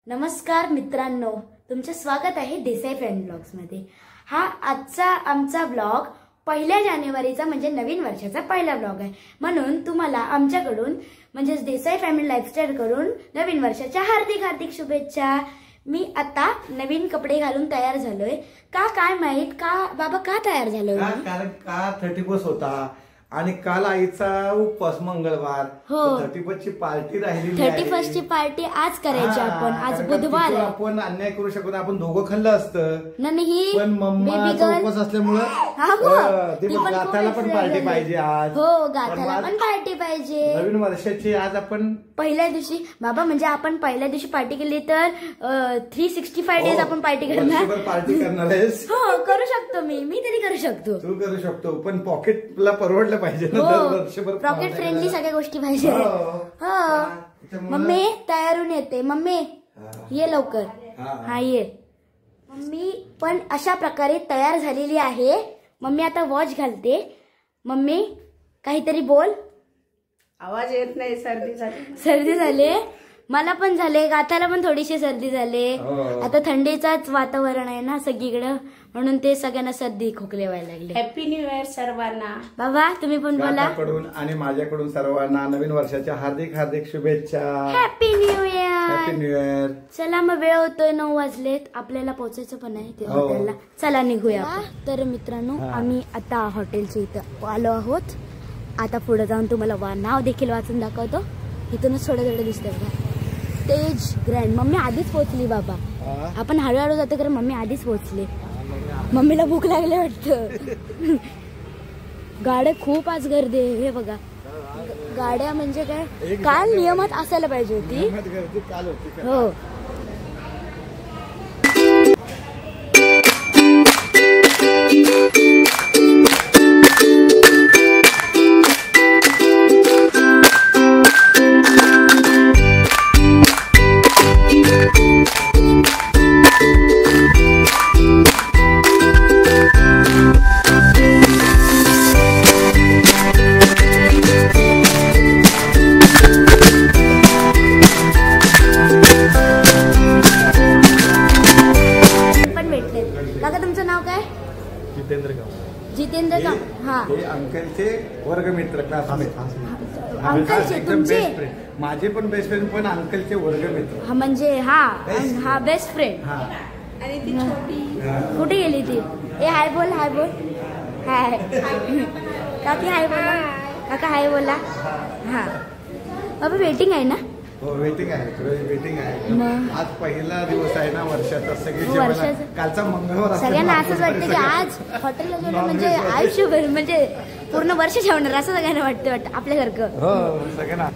नमस्कार मित्रांनो, तुमचं स्वागत आहे देसाई फॅमिली ब्लॉग्स मध्ये। हा आजचा आमचा ब्लॉग 1 जानेवारीचा म्हणजे नवीन वर्षाचा पहिला ब्लॉग आहे। म्हणून तुम्हाला आमच्याकडून म्हणजे देसाई फॅमिली लाईफस्टाईल कडून नवीन वर्षाच्या हार्दिक हार्दिक शुभेच्छा। मी आता नवीन कपडे घालून तयार झालोय। का काय माहित का बाबा का तयार झालोय? कारण का 31 होता आणि काल आईचा उपवास मंगळवार, 31 ची पार्टी राहिली। 31 ची पार्टी आज करायची आपण। आज बुधवार आहे। आपण अन्याय करू शकतो, आपण दोघं खाल्लं असतं नाही, पण मम्माचा उपवास असल्यामुळे गाथाला पण पार्टी पाहिजे आज। हो, गाथाला पण पार्टी पाहिजे। नवीन वर्षाची आज आपण पहिल्या दिवशी बाबा म्हणजे आपण पहिल्या दिवशी पार्टी केली तर 365 डेज आपण पार्टी करणार। पार्टी करणार आहेस? हो, करू शकतो मी तरी करू शकतो। तू करू शकतो, पण पॉकेटला परवडलं पाहिजे ना, वर्षभर पॉकेट फ्रेंडली सगळ्या गोष्टी पाहिजे। हो, मम्मी तयारून येते। मम्मी ये लवकर। हा ये। मम्मी पण अशा प्रकारे तयार झालेली आहे। मम्मी आता वॉच घालते। मम्मी काहीतरी बोल। आवाज येत नाही, सर्दी झाली मला पण झाले, गाथाला पण थोडीशी सर्दी झाली। आता थंडीचाच वातावरण आहे ना सगळीकडे, म्हणून ते सगळ्यांना सर्दी खोकले व्हायला लागले। हॅपी न्यू इयर सर्वांना। बाबा तुम्ही पण बोला। माझ्याकडून आणि माझ्याकडून सर्वांना नवीन वर्षाच्या हार्दिक हार्दिक शुभेच्छा। Happy new year. Happy new year. चला मग वेळ होतोय, 9 वाजलेत, आपल्याला पोहोचायचं पण आहे ते हॉटेलला। चला निघूया। तर मित्रांनो, आम्ही आता हॉटेलच्या इथं आलो आहोत। आता पुढे जाऊन तुम्हाला नाव देखील वाचून दाखवतो। इथूनच थोडं दिसतंय बघा, तेज ग्रँड। मम्मी आधीच पोहोचली बाबा, आपण हळूहळू जातो कारण मम्मी आधीच पोहोचली। मम्मीला भूक लागली वाटतं। गाड्या खूप आज गर्दी आहे, हे बघा गाड्या म्हणजे काय काल नियमात असायला पाहिजे होती। हो, जितेंद्र का? हा, हे अंकलचे वर्गमित्र, क्लासमेट। अंकलचे तुमचे? माझे पण बेस्ट फ्रेंड, पण अंकलचे वर्गमित्र। म्हणजे हा बेस्ट फ्रेंड। आणि ती छोटी कुठे गेली ती? ए हाय बोल, हाय बोल, हाय काकी, हाय बोला काका, हाय बोला। हा बाबा वेटिंग आहे ना? हो, वेटिंग आहे, वेटिंग आहे। आज पहिला दिवस आहे ना वर्षाचा, सगळे कालचा मंगळवार। सगळ्यांना असंच वाटतं की आज हॉटेलला गेलं म्हणजे आयुष्यभर म्हणजे पूर्ण वर्ष ठेवणार असं सगळ्यांना वाटतं आपल्यासारखं। हो, सगळ्यांना।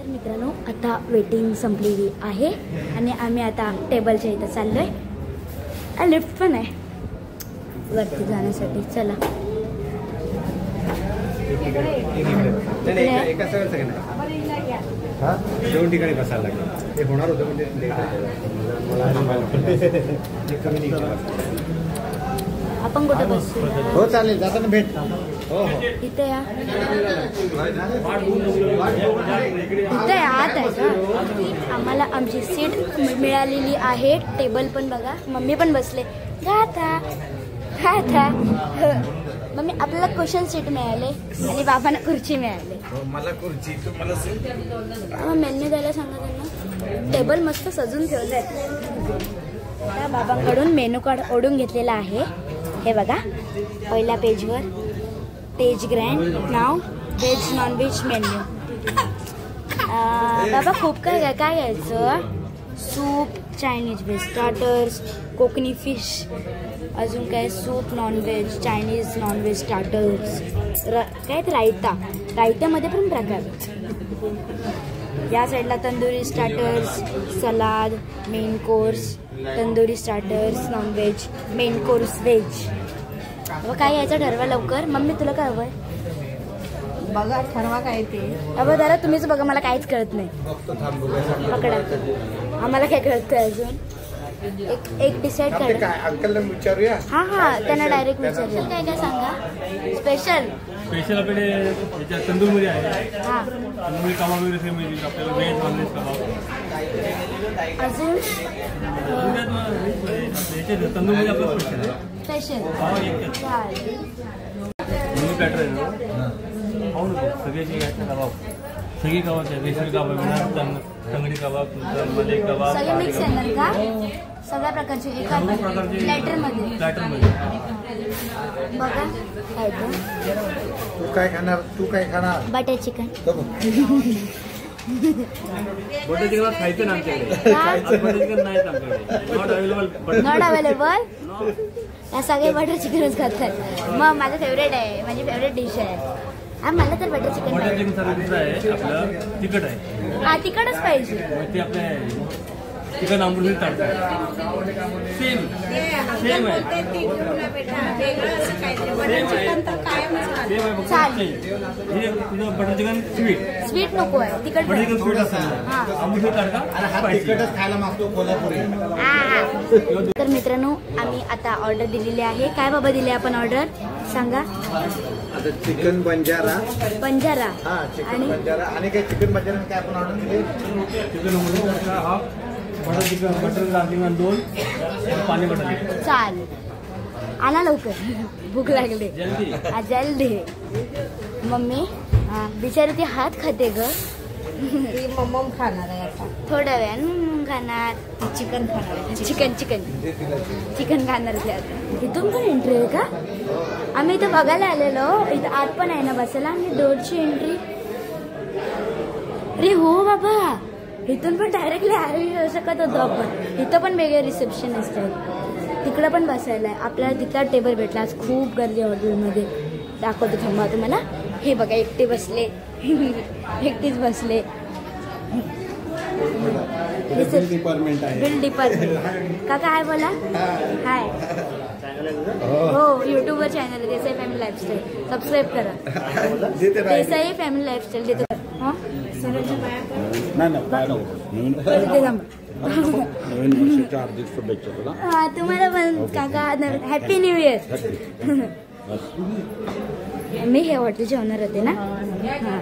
मित्रांनो, आता वेटिंग संपलेली आहे आणि आम्ही आता टेबलच्या इथं चाललोय। लिफ्ट पण आहे वरती जाण्यासाठी। चला दोन ठिकाणी बसायला लागेल, ते होणार होतं म्हणजे आपण कुठे बसू? हो चालेल, जाताना भेट। हो हो, इथे या, इथे आत आहे का? आम्हाला आमची सीट मिळालेली आहे। टेबल पण बघा, मम्मी पण बसले। गाथा गाथा मम्मी आपल्याला कुशन सीट मिळाले आणि बाबांना खुर्ची मिळाली। मला खुर्ची, तुम्हाला मेन्यू द्यायला सांगा त्यांना। टेबल मस्त सजून ठेवलंय। त्या बाबांकडून मेनू कार्ड ओढून घेतलेला आहे, हे बघा पहिल्या पेजवर। तेज ग्रँड, नाव व्हेज नॉन व्हेज मेन्यू। बाबा खूप काय घ्यायचं? Soup, Chinese veg starters, Konkani fish, अजून काय soup non veg, Chinese non veg starters, काय रायत्यामध्ये पण प्रकार। या साईडला tandoori starters, salad, main course, tandoori starters non veg, main course veg. काय यायचं ठरवा लवकर। मम्मी तुला काय हवंय? बघा ठरवा काय ते. अबा दादा तुम्हीच बघा, मला काहीच कळत नाही. बघतो थांब बघूया. पकडा, आम्हाला काय कळतंय अजून. एक डिसाइड आपले करा. काय अंकलला विचारूया. हा त्यांना डायरेक्ट विचारूया. काय काय सांगा स्पेशल. स्पेशल आपल्याकडे याच्या तंदूरमध्ये आहे. हा तंदुरी कबाब वगैरे मिळतील आपल्याला. व्हेज नॉनव्हेज कबाब अजून याचे तंदूरमध्ये आपलं स्पेशल आहे. स्पेशल मेनू पॅटर आहे ना. पाहू नको सगळ्याची घ्यायचं कबाब. सगळी कबाब आहे. रेशमी कबाब, टंगडी कबाब, मलई कबाब, सगळे मिक्स येणार का? सगळ्या प्रकारचे एका प्लॅटरमध्ये. बघा काय ते. तू काय खाणार? तू काय खाणार? Butter chicken. बटर चिकन खायचं ना आमच्याकडे. बटर चिकन नाही आमच्याकडे. Not available. Not available. या सगळे बटर चिकनच खातात. मग माझं फेवरेट आहे, माझी फेवरेट डिश आहे. मला तर बटर चिकन. बटर चिकन सर्व दुसरं आहे आपलं. तिखट आहे. हा तिखटच पाहिजे. मग ते आपल्या चिकन आंबून टाकतात. सेम सेम आहे. तुझं बटर चिकन स्वीट. स्वीट नको आहे, तिखट बटर चिकन स्वीट असतं. आंबून टाका. तिकटच खायला मागतो कोल्हापुरी. तर मित्रांनो आम्ही आता ऑर्डर दिलेली आहे. काय बाबा दिली आपण ऑर्डर सांगा. आता चिकन बंजारा. बंजारा. हा चिकन बंजारा. आणि काय चिकन बंजारा काय आपण ऑर्डर दिली? Chicken half, butter chicken, butter chicken 2, पाणी बटर. चाल आणा लवकर, भूक लागली. जल्दी जल्दी. मम्मी बिचारी ती हात खाते ग. ती मम्मम खाणार आहे आता. थोड्या वेळानं खाणार. चिकन खाणार आहे. चिकन चिकन चिकन खाणार ते आता. इथून पण एंट्री आहे का? आम्ही इथं बघायला आलेलो. इथं आत पण आहे ना बसायला. आणि डोरची एंट्री. अरे हो बाबा, इथून पण डायरेक्टली येऊ शकत होतो आपण. इथं पण वेगळे रिसेप्शन असतात. तिकडं पण बसायला आहे. आपल्याला तिथला टेबल भेटला. आज खूप गर्दी हॉटेलमध्ये. दाखवतो थांबा तुम्हाला. हे बघा एकटे बसले. एकटीच बसले. डिपार्टमेंट आहे. Bill department. काका हाय बोला. हाय. हो युट्यूबवर चॅनल आहे देसाई फॅमिली लाईफस्टाईल. सबस्क्राईब करा. देसाई फॅमिली लाईफस्टाईल देतो. हां तुम्हाला पण काका हॅपी न्यू इयर. मी हे हॉटेलचे ओनर होते ना. हां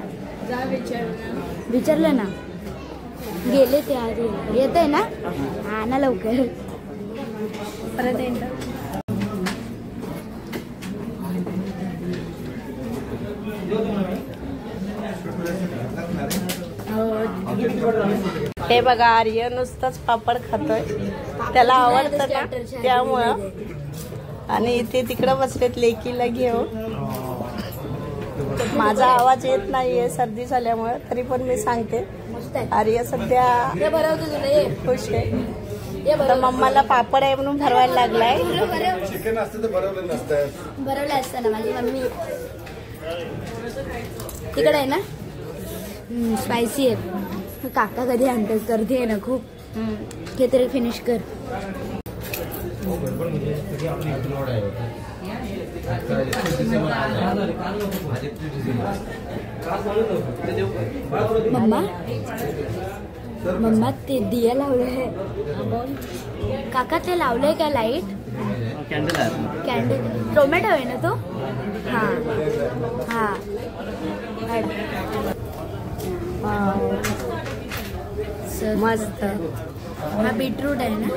विचारलं ना. गेले ते आधी. येत आहे ना. हा ना लवकर. परत येईल. हे बघा आर्य नुसतंच पापड खातोय. त्याला आवडतं ना त्यामुळं. आणि इथे तिकडं बसलेत लेकीला घेऊन. माझा आवाज येत नाहीये सर्दी झाल्यामुळे. तरी पण मी सांगते आर्य सध्या खुश आहे. तर मम्माला पापड आहे म्हणून भरवायला लागलाय. चिकन असतं तर भरवलं नसतं. भरवलं असतं ना. माझी मम्मी तिकडे आहे ना. स्पायसी आहे. काका कधी आणतात. गर्दी आहे ना खूप. हे तरी फिनिश कर. मम्मा मम्मा ते दिया लावलंय. काका ते लावलंय का लाईट? कॅन्डल आहे. कॅन्डल. टोमॅटो आहे ना तो. हा हा मस्त. हा बीटरूट आहे ना.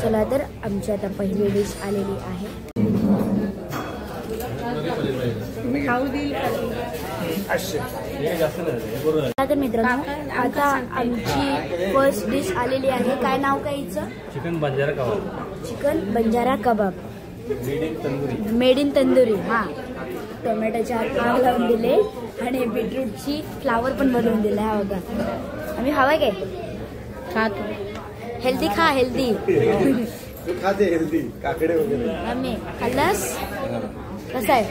चला तर आमची आता पहिली डिश आलेली आहे. खाऊ देईल. तर मित्रांनो आता आमची फर्स्ट डिश आलेली आहे. काय नाव काय हिचं? Chicken Banjara kebab. Chicken Banjara kebab. Made in tandoori. हा टोमॅटोच्या आग लावून दिले आणि बीटरूटची फ्लावर पण बनवून दिला. हा बघा. आम्ही हवा काय खातो. हेल्दी खा. हेल्दी खाते हेल्दी. काकडे वगैरे आम्ही खाल्लास. कसं आहे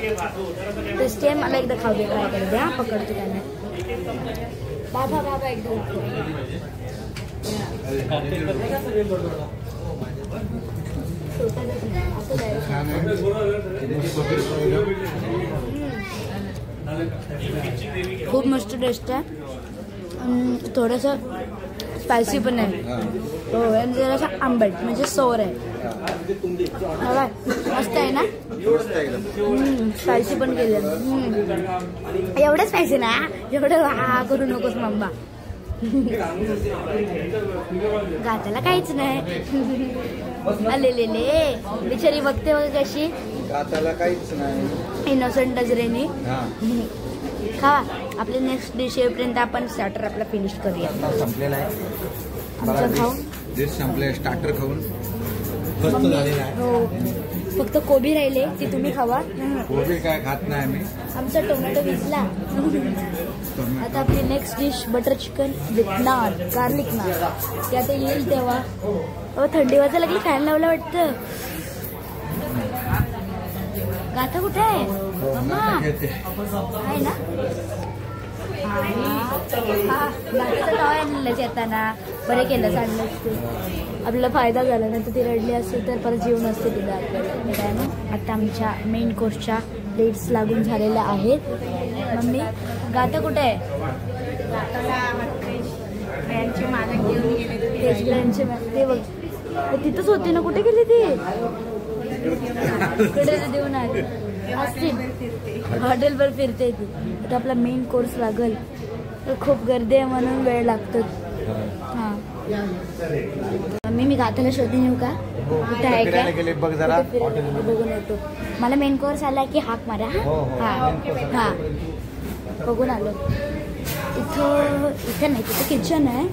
टेस्टी आहे. मला एकदा खाऊ दे. ट्राय करू द्या. पकडतो त्यांना. बाबा बाबा एकदम सोसायटीच नाही असं जायचं. छान आहे. खूप मस्त टेस्ट आहे. थोडंसं स्पायसी पण आहे. हो आणि जरासं आंबट म्हणजे सोर आहे. बघा मस्त आहे ना. स्पायसी पण केलं. एवढं स्पायसी ना एवढं हा करू नकोस मम्मा. गाताला काहीच नाही. आलेले बिचारी बघते बघ कशी. गाताला काहीच नाही. इनोसंट नजरेने खा. आपले नेक्स्ट डिश येईपर्यंत आपण स्टार्टर आपला फिनिश करूया. संपलेला आहे. आमचं खाऊन डिश संपले. स्टार्टर खाऊन मस्त झालेला आहे. हो फक्त कोबी राहिले ती तुम्ही खावा. कोबी काय खात नाही आम्ही. आमचा टोमॅटो भिजला. आता आपली next dish butter chicken with naan garlic naan. ते आता येईल तेव्हा. थंडी वाजायला लागली. फॅन लावला वाटतं. गाथा कुठे आहे मम्मा? आहे ना. गाथाचं नाव आणलं येताना. बरं केलं सांगलं असते. आपल्याला फायदा झाला नाही तर ती रडली असेल तर परत जीव नसते तिला आपल्याला. आता आमच्या मेन कोर्सच्या प्लेट्स लागून झालेल्या आहेत. मम्मी गाथा कुठे आहे? ते बघ तिथंच होती ना. कुठे गेली ती? कडे देऊन आली असतील. हॉटेलवर फिरते ती. आता आपला मेन कोर्स लागल तर खूप गर्दी आहे म्हणून वेळ लागतो. हां मम्मी मी गाथाला शोधून येऊ का? कुठे आहे का बघून येतो. मला मेन कोर्स आला की हाक मारा. हां बघून आलो. इथं नाही. तिथं किचन आहे.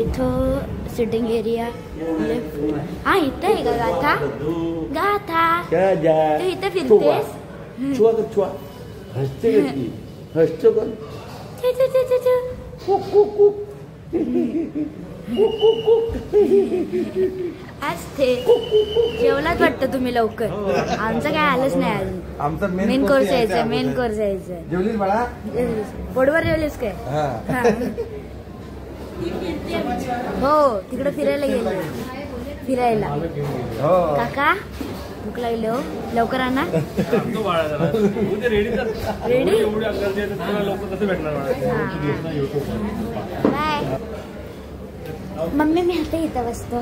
इथं सिटिंग एरिया. हा इथं आहे का गाथा? गाथा तू इथं फिरतेस? असते. जेवलाच वाटतं तुम्ही लवकर. आमचं काय आलंच नाही अजून. आमचं मेन कोर्स यायचं. मेन कोर्स यायचं. जेवलीस बाळा? पोटभर जेवलीस काय? हो तिकडे फिरायला गेले. फिरायला. काका भूक लागली हो. लवकर आणा. रेडी. Bye mummy. मी आता इथं बसतो.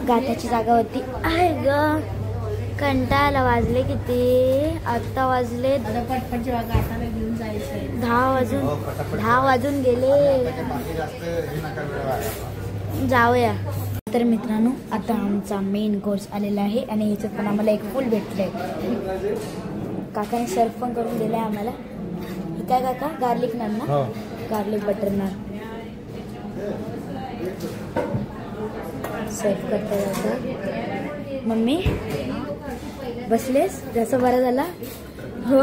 गाथाची जागा होती. आहे ग कंटाळा. वाजले किती? आता वाजले 10 वाजून गेले. जाऊया. तर मित्रांनो आता आमचा मेन कोर्स आलेला आहे आणि ह्याच्यात पण आम्हाला एक फुल भेटलंय. काकाने सर्व पण करून दिलंय आम्हाला. हे काय काका? गार्लिक नान ना. गार्लिक बटर नान सर्व करता जाता. मम्मी बसलेस? जसं बरं झाला. हो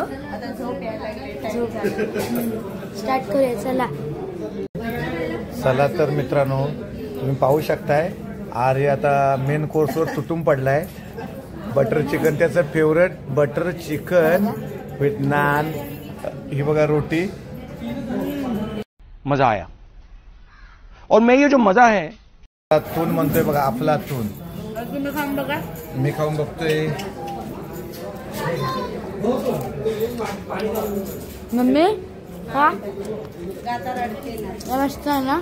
स्टार्ट करूया. चला तर मित्रांनो तुम्ही पाहू शकताय आर्य आता मेन कोर्सवर तुटून पडलाय. बटर चिकन त्याचं favourite. Butter chicken with naan. ही बघा रोटी. मजा आया. और मैं ये जो मजा है अफलातून म्हणतोय बघा. अफलातून. मी खाऊन बघतोय. मम्मी हा मस्त आहे ना.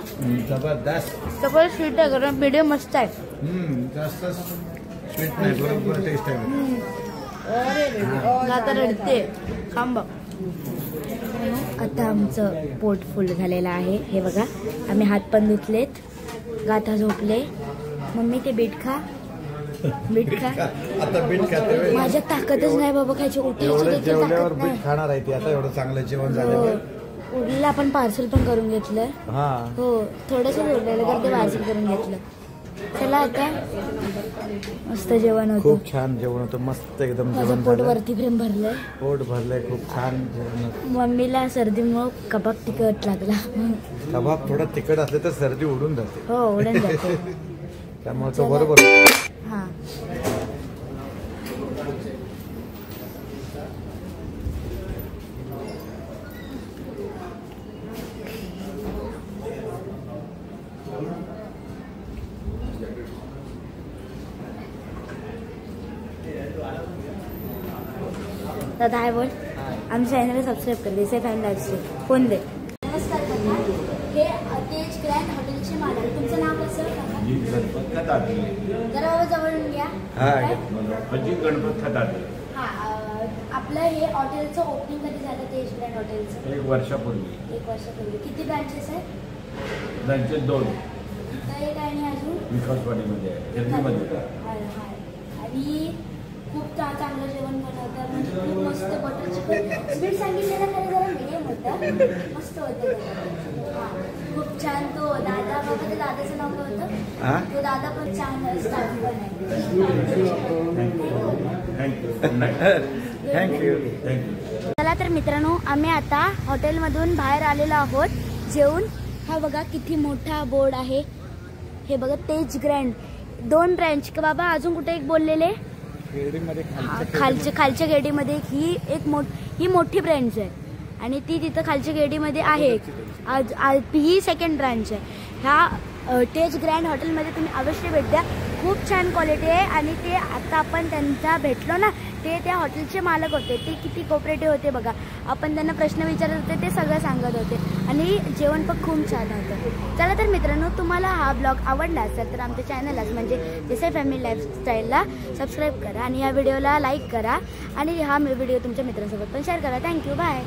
जबरदस्त. सगळं स्वीट आहे कारण मीडियम मस्त आहे. जास्त स्वीट नाही. बरोबर टेस्ट आहे. गाथा रडते. खांब. आता आमचं पोट फुल झालेलं आहे. हे बघा आम्ही हात पण धुतलेत. गाथा झोपले. मम्मी ते बीट खा. बीट खा. आता बीट खाते. माझ्यात ताकदच नाही बाबा खायची. एवढं जेवल्यावर बीट खाणार आहे ती. आता एवढं चांगलं जेवण झालं. उरलेलं आपण पार्सल पण करून घेतलं. हो थोडंसं उरलेलं तर ते पार्सल करून घेतलं. चला आता मस्त जेवण होतं. खूप छान जेवण होतं. मस्त एकदम जेवण. पोट वरती फ्रेम भरलंय. पोट भरलंय. खूप छान जेवण. मम्मीला सर्दीमुळे कबाब तिखट लागला. कबाब थोडा तिखट असले तर सर्दी उडून जाते. हो उडून जाते. त्यामुळे तो बरोबर. हा दादा हाय बोल. आमच्या चॅनलला सबस्क्राईब कर. देसाई फॅमिली लाईफचे फोन दे. नमस्कार काका. हे तेज ग्रँड हॉटेलचे मालक. तुमचं नाव कसं काका? गणपत खताडे. जरा बाबा जवळून घ्या. अजित गणपत खताडे. आपलं हे हॉटेलचं ओपनिंग कधी झालं? तेज ग्रँड हॉटेलचं 1 वर्षापूर्वी. 1 वर्षापूर्वी. किती ब्रांचेस आहेत? ब्रांचेस 2. काही काय नाही अजून. विकासवाडीमध्ये आहे, गिरणीमध्ये. आणि खूप चांगलं जेवण बनवतं. म्हणजे खूप मस्त बटर चिकन. स्वीट सांगितलेलं खरं जरा मिडियम होतं. मस्त होतं. हां खूप छान. तो दादा बाबा, ते दादाचं नाव काय होतं? तो दादा पण छान स्टाफ पण आहे. थँक्यू. चला तर मित्रांनो, आम्ही आता हॉटेलमधून बाहेर आलेलो आहोत जेवून. हा बघा किती मोठा बोर्ड आहे. हे बघा तेज ग्रँड 2 ब्रँच. का बाबा अजून कुठे एक बोललेले? खालच्या गेडीमध्ये ही मोठी ब्रँच आहे आणि ती तिथं खालच्या गेडीमध्ये आहे. ही 2nd ब्रँच आहे. ह्या तेज ग्रँड हॉटेलमध्ये तुम्ही अवश्य भेट द्या. खूप छान क्वालिटी आहे. आणि ते आता आपण त्यांचा भेटलो ना, ते त्या हॉटेलचे मालक होते. ते किती कोऑपरेटिव्ह होते बघा. आपण त्यांना प्रश्न विचारत होते, ते सगळं सांगत होते आणि जेवण पण खूप छान होतं. चला तर मित्रांनो, तुम्हाला हा ब्लॉग आवडला असेल तर आमच्या चॅनललाच म्हणजे देसाई फॅमिली लाईफस्टाईलला सबस्क्राईब करा आणि या व्हिडिओला लाईक करा आणि हा व्हिडिओ तुमच्या मित्रांसोबत पण शेअर करा. थँक्यू. बाय.